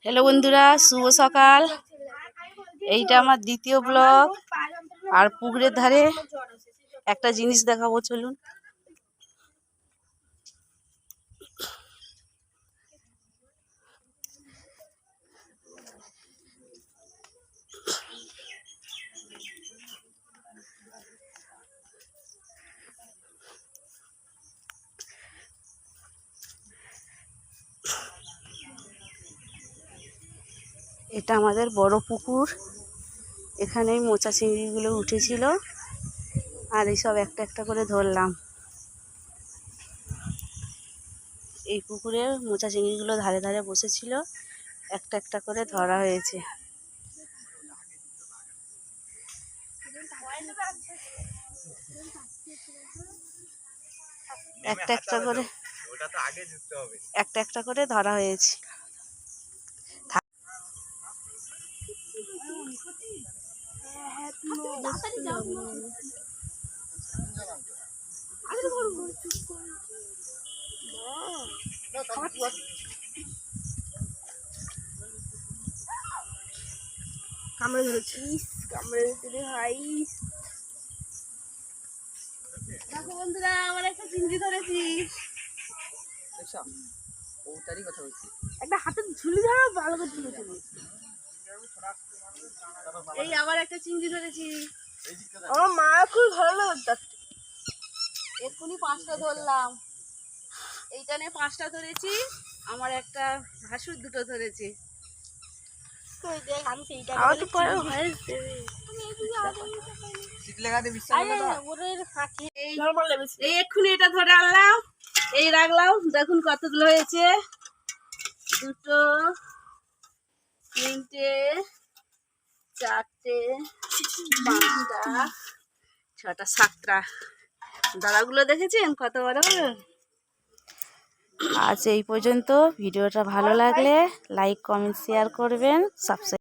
Hello বন্ধুরা, শুভ সকাল। এইটা আমার দ্বিতীয় ব্লগ। আর পুকুরের ধারে একটা জিনিস দেখাবো, চলুন। এটা আমাদের বড় পুকুর। এখানেই মোচা চিংড়িগুলো উঠেছিল, আর এইসব একটা একটা করে ধরলাম। এই পুকুরে মোচা চিংড়িগুলো ধারে ধারে বসেছিল, একটা একটা করে ধরা হয়েছে। একটা একটা করে ধরা হয়েছে। কামড়ে ধরেছিস, কামড়ে ধরে ভাই। দেখো বন্ধুরা, আমার একটা চিংড়ি ধরেছি। একটা হাতের ঝুলি ধরো, ভালো করে ঝুলি ঝুলি। এই আবার একটা চিংড়ি ধরেছি। আমার মা খুব ভালো লাগছে। এক্ষুনি 5টা ধরলাম। এইটা নিয়ে 5টা ধরেছি। আমার একটা ভাসুর 2টো ধরেছি। এক্ষুনি এটা ধরে আনলাম, এই রাখলাম। দেখুন কতগুলো হয়েছে। 2টো, 3টে, 4টে, 5টা, 6টা, 7টা। দাদাগুলো দেখেছেন কত বড়। আজ এই পর্যন্ত। ভিডিওটা ভালো লাগলে লাইক, কমেন্ট, শেয়ার করবেন, সাবস্ক্রাইব।